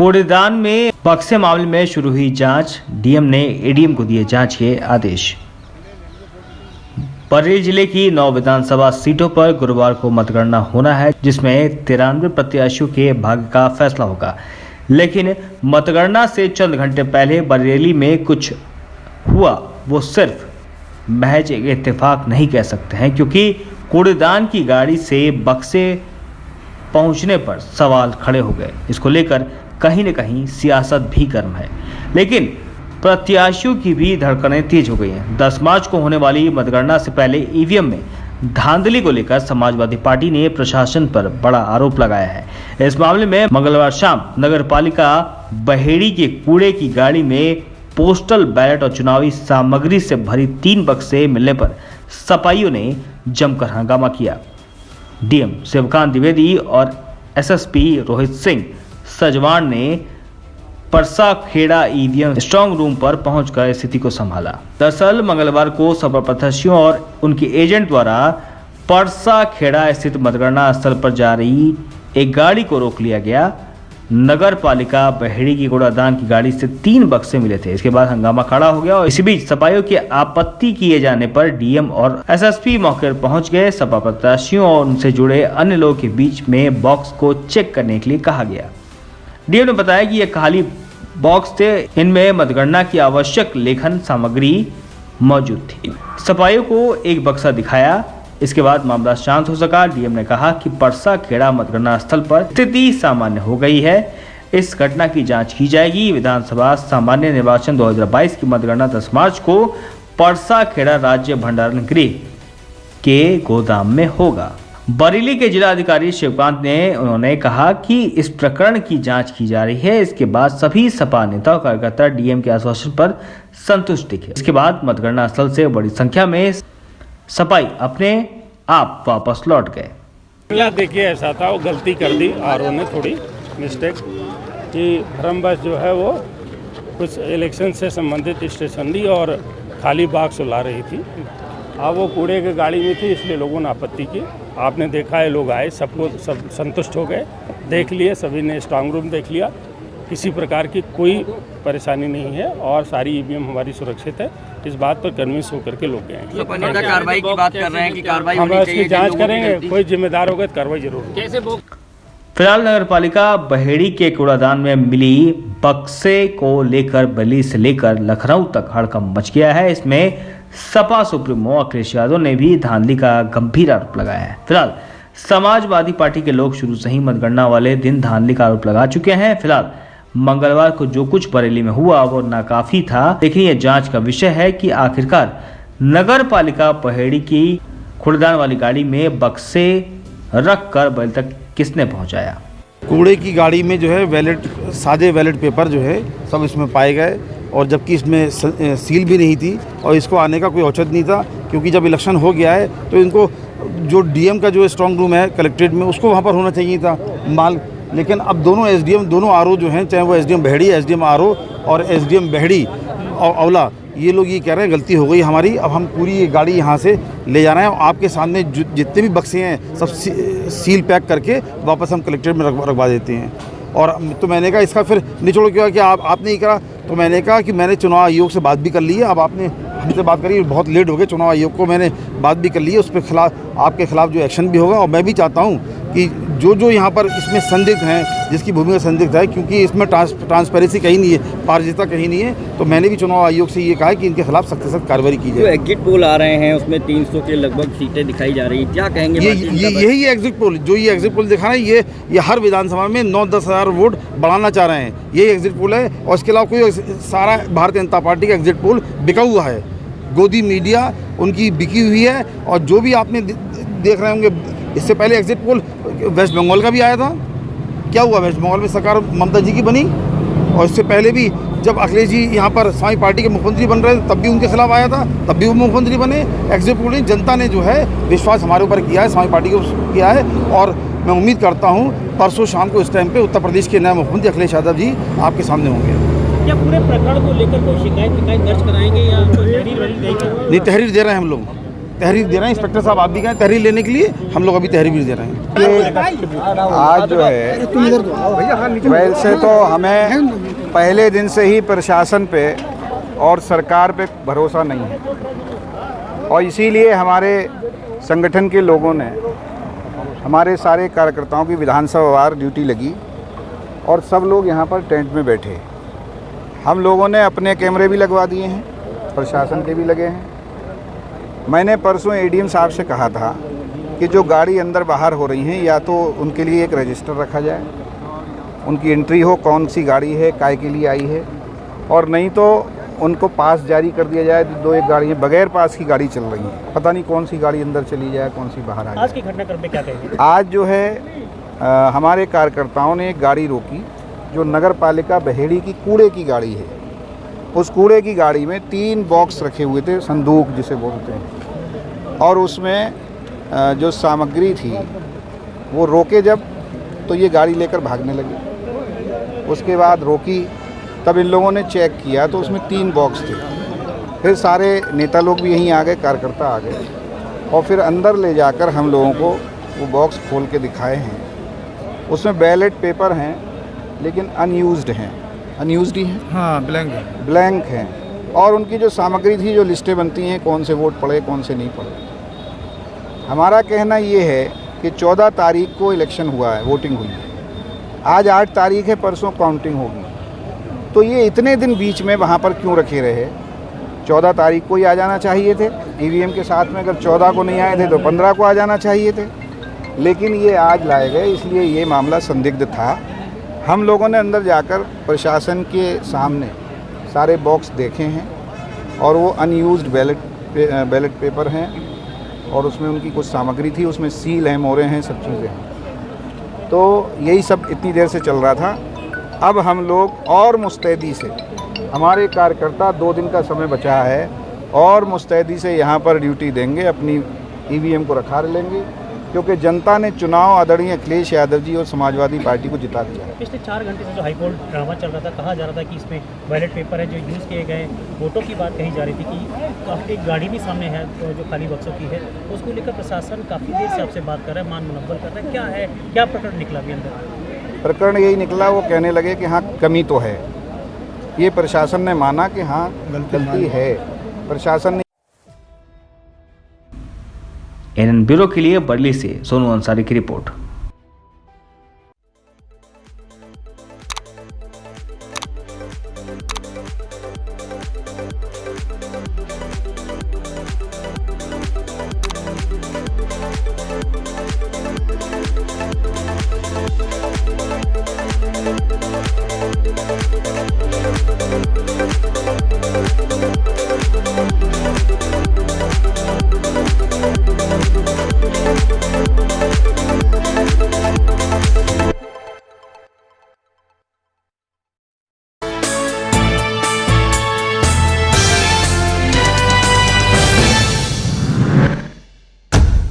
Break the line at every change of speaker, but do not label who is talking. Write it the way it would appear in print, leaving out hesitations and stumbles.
कूड़ेदान में बक्से मामले में शुरू हुई जांच, डीएम ने एडीएम को दिए जांच के आदेश। बरेली जिले की 9 विधानसभा सीटों पर गुरुवार को मतगणना होना है, जिसमें 93 प्रत्याशियों के भाग्य का फैसला होगा। लेकिन मतगणना से चंद घंटे पहले बरेली में कुछ हुआ वो सिर्फ महज एक इत्तेफाक नहीं कह सकते हैं, क्योंकि कूड़ेदान की गाड़ी से बक्से पहुंचने पर सवाल खड़े हो गए। इसको लेकर कहीं न कहीं सियासत भी गर्म है, लेकिन प्रत्याशियों की भी धड़कनें तेज हो गई हैं। 10 मार्च को होने वाली मतगणना से पहले ईवीएम में धांधली को लेकर समाजवादी पार्टी ने प्रशासन पर बड़ा आरोप लगाया है। इस मामले में मंगलवार शाम नगरपालिका बहेड़ी के कूड़े की गाड़ी में पोस्टल बैलेट और चुनावी सामग्री से भरी 3 बक्से मिलने पर सपाइयों ने जमकर हंगामा किया। डीएम शिवकांत द्विवेदी और एसएसपी रोहित सिंह सजवान ने Parsa Kheda EVM strong room पर पहुंचकर स्थिति को संभाला। दरअसल मंगलवार को सपा प्रत्याशियों और उनके एजेंट द्वारा परसा खेड़ा स्थित मतगणना स्थल पर जा रही एक गाड़ी को रोक लिया गया। नगर पालिका बहेड़ी की कूड़ादान की गाड़ी से 3 बक्से मिले थे। इसके बाद हंगामा खड़ा हो गया और इसी बीच सपाइयों की आपत्ति किए जाने पर डीएम और एसएसपी मौके पर पहुंच गए। सपा प्रत्याशियों और उनसे जुड़े अन्य लोगों के बीच में बॉक्स को चेक करने के लिए कहा गया। डीएम ने बताया कि यह खाली बॉक्स थे, इनमें मतगणना की आवश्यक लेखन सामग्री मौजूद थी। सपाइयों को एक बक्सा दिखाया। इसके बाद मामला शांत हो सका। डीएम ने कहा कि परसा खेड़ा मतगणना स्थल पर स्थिति सामान्य हो गई है। इस घटना की जांच की जाएगी। विधानसभा सामान्य निर्वाचन 2022 की मतगणना 10 मार्च को परसा खेड़ा राज्य भंडारण गृह के गोदाम में होगा। बरेली के जिलाधिकारी शिवकांत ने उन्होंने कहा कि इस प्रकरण की जांच की जा रही है। इसके बाद सभी सपा नेता और कार्यकर्ता डीएम के आश्वासन पर संतुष्ट दिखे। इसके बाद मतगणना स्थल से बड़ी संख्या में सपाई अपने आप वापस लौट गए।
देखिए ऐसा था, वो गलती कर दी आरओ ने, थोड़ी मिस्टेक कि भरम जो है वो कुछ इलेक्शन से संबंधित स्टेशनरी और खाली बाक्स ला रही थी। अब वो कूड़े की गाड़ी में थी, इसलिए लोगों ने आपत्ति की। आपने देखा है, लोग आए, सब संतुष्ट हो गए, देख लिए, सभी ने स्ट्रांग रूम देख लिया, किसी प्रकार की कोई परेशानी नहीं है और सारी ईवीएम हमारी सुरक्षित है। इस बात पर कन्विंस होकर के लोग गए।
कार्रवाई की बात कर रहे हैं कि कार्रवाई
हम इसकी जांच करेंगे, कोई जिम्मेदार होगा तो कार्रवाई जरूर होगी।
फिलहाल नगरपालिका बहेड़ी के कूड़ादान में मिली बक्से को लेकर बरेली से लेकर लखनऊ तक हड़कंप मच गया है। इसमें सपा सुप्रीमो अखिलेश यादव ने भी धांधली का गंभीर आरोप लगाया है। फिलहाल समाजवादी पार्टी के लोग शुरू से ही मतगणना वाले दिन धांधली का आरोप लगा चुके हैं। फिलहाल मंगलवार को जो कुछ बरेली में हुआ वो नाकाफी था, लेकिन यह जांच का विषय है कि आखिरकार नगर पालिका बहेड़ी की कूड़ेदान वाली गाड़ी में बक्से रखकर बरेली तक किसने पहुंचाया।
कूड़े की गाड़ी में जो है वैलेट, सादे वैलेट पेपर जो है सब इसमें पाए गए, और जबकि इसमें सील भी नहीं थी और इसको आने का कोई औचित्य नहीं था, क्योंकि जब इलेक्शन हो गया है तो इनको जो डीएम का जो स्ट्रांग रूम है कलेक्ट्रेट में, उसको वहाँ पर होना चाहिए था माल। लेकिन अब दोनों एसडीएम, दोनों आरओ जो हैं, चाहे वो एसडीएम बहेड़ी, एसडीएम आरओ और एसडीएम बहेड़ी और अवला, ये लोग ये कह रहे हैं गलती हो गई हमारी, अब हम पूरी ये गाड़ी यहाँ से ले जाना है और आपके सामने जितने भी बक्से हैं सब सील पैक करके वापस हम कलेक्ट्रेट में रखवा देते हैं। और तो मैंने कहा इसका फिर निचोड़ क्या कि आपने ही करा, तो मैंने कहा कि मैंने चुनाव आयोग से बात भी कर ली है। अब आपने हमसे बात करी, बहुत लेट हो गए, चुनाव आयोग को मैंने बात भी कर ली है, उस पर आपके खिलाफ जो एक्शन भी होगा। और मैं भी चाहता हूँ कि जो यहाँ पर इसमें संदिग्ध हैं, जिसकी भूमिका संदिग्ध है, क्योंकि इसमें ट्रांसपेरेंसी कहीं नहीं है, पारदर्शिता कहीं नहीं है, तो मैंने भी चुनाव आयोग से ये कहा है कि इनके खिलाफ सख्त से सख्त कार्रवाई की जाए।
जो एग्जिट पोल आ रहे हैं उसमें 300 के लगभग सीटें दिखाई जा रही, क्या कहेंगे?
यही एग्जिट पोल, जो ये एग्जिट पोल दिखा रहे हैं, ये हर विधानसभा में 9-10 हज़ार वोट बढ़ाना चाह रहे हैं, यही एग्जिट पोल है। और इसके अलावा कोई सारा भारतीय जनता पार्टी का एग्जिट पोल बिका हुआ है, गोदी मीडिया उनकी बिकी हुई है। और जो भी आपने देख रहे होंगे, इससे पहले एग्जिट पोल वेस्ट बंगाल का भी आया था, क्या हुआ? वेस्ट बंगाल में सरकार ममता जी की बनी, और इससे पहले भी जब अखिलेश जी यहाँ पर समाज पार्टी के मुख्यमंत्री बन रहे थे तब भी उनके खिलाफ आया था, तब भी वो मुख्यमंत्री बने। एग्जिट पोल ने जनता ने जो है विश्वास हमारे ऊपर किया है, समाज पार्टी को किया है। और मैं उम्मीद करता हूँ परसों शाम को इस टाइम पे उत्तर प्रदेश के नए मुख्यमंत्री अखिलेश यादव जी आपके सामने होंगे।
क्या पूरे प्रकरण को लेकर कोई शिकायत दर्ज कराएंगे या तहरीर देंगे?
नहीं, तहरीर दे रहे हैं हम लोग, तहरीर दे रहे हैं। इंस्पेक्टर साहब आप भी गए तहरीर लेने के लिए, हम लोग अभी तहरीर भी दे रहे हैं।
आज जो है वैसे तो हमें पहले दिन से ही प्रशासन पे और सरकार पे भरोसा नहीं है, और इसीलिए हमारे संगठन के लोगों ने, हमारे सारे कार्यकर्ताओं की विधानसभा वार ड्यूटी लगी और सब लोग यहाँ पर टेंट में बैठे। हम लोगों ने अपने कैमरे भी लगवा दिए हैं, प्रशासन के भी लगे हैं। मैंने परसों एडीएम साहब से कहा था कि जो गाड़ी अंदर बाहर हो रही हैं, या तो उनके लिए एक रजिस्टर रखा जाए, उनकी एंट्री हो, कौन सी गाड़ी है, काय के लिए आई है, और नहीं तो उनको पास जारी कर दिया जाए। दो एक गाड़ियाँ बगैर पास की गाड़ी चल रही हैं, पता नहीं कौन सी गाड़ी अंदर चली जाए, कौन सी बाहर आ जाए।
आज की घटनाक्रम पे क्या कहेंगे?
आज जो है हमारे कार्यकर्ताओं ने एक गाड़ी रोकी जो नगर पालिका बहेड़ी की कूड़े की गाड़ी है। उस कूड़े की गाड़ी में 3 बॉक्स रखे हुए थे, संदूक जिसे बोलते हैं, और उसमें जो सामग्री थी वो रोके जब, तो ये गाड़ी लेकर भागने लगे। उसके बाद रोकी, तब इन लोगों ने चेक किया तो उसमें 3 बॉक्स थे। फिर सारे नेता लोग भी यहीं आ गए, कार्यकर्ता आ गए, और फिर अंदर ले जाकर हम लोगों को वो बॉक्स खोल के दिखाए हैं। उसमें बैलेट पेपर हैं, लेकिन अनयूज्ड हैं। अनयूज्ड ही हैं,
हाँ,
ब्लैंक हैं। और उनकी जो सामग्री थी, जो लिस्टें बनती हैं, कौन से वोट पड़े, कौन से नहीं पड़े। हमारा कहना ये है कि 14 तारीख को इलेक्शन हुआ है, वोटिंग हुई है। आज 8 तारीख है, परसों काउंटिंग होगी। तो ये इतने दिन बीच में वहाँ पर क्यों रखे रहे? 14 तारीख को ही आ जाना चाहिए थे ईवीएम के साथ में। अगर 14 को नहीं आए थे तो 15 को आ जाना चाहिए थे, लेकिन ये आज लाए गए, इसलिए ये मामला संदिग्ध था। हम लोगों ने अंदर जाकर प्रशासन के सामने सारे बॉक्स देखे हैं, और वो अनयूज्ड बैलेट पेपर हैं, और उसमें उनकी कुछ सामग्री थी, उसमें सील हैं, मोहरें हैं, सब चीज़ें हैं। तो यही सब इतनी देर से चल रहा था। अब हम लोग और मुस्तैदी से, हमारे कार्यकर्ता 2 दिन का समय बचा है, और मुस्तैदी से यहाँ पर ड्यूटी देंगे, अपनी ईवीएम को रखा लेंगे, क्योंकि जनता ने चुनाव आदरणीय अखिलेश यादव जी और समाजवादी पार्टी को जिता दिया है।
पिछले 4 घंटे से जो हाईकोर्ट ड्रामा चल रहा था, कहा जा रहा था कि इसमें बैलेट पेपर है जो यूज़ किए गए, वोटों की बात कही जा रही थी कि काफ़ी एक गाड़ी भी सामने है जो खाली बक्सों की है, उसको लेकर प्रशासन काफ़ी देर से आपसे बात कर रहा है, मान मुनव्वल कर रहा है। क्या है, क्या प्रकरण निकला अभी अंदर?
प्रकरण यही निकला, वो कहने लगे कि हाँ कमी तो है। ये प्रशासन ने माना कि हाँ गलती है, प्रशासन ने।
एनएन ब्यूरो के लिए बरली से सोनू अंसारी की रिपोर्ट।